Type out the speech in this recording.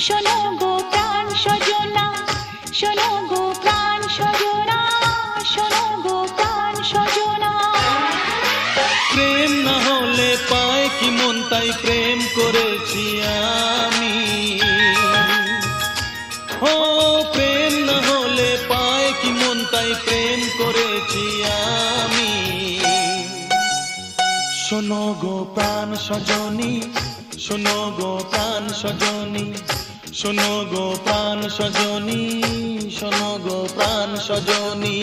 শোনো গো প্রাণ সজনা, শোনো গো প্রাণ সজনা, শোনো গো প্রাণ সজনা। প্রেম না হলে পায় কি মন, তাই প্রেম করেছি আমি। ও প্রেম না হলে পায় কি মন, তাই প্রেম করেছি আমি। শোনো গো প্রাণ সজনী, শোনো গো প্রাণ সজনী, শোনো গো প্রাণ সজনী, শোনো গো প্রাণ সজনী।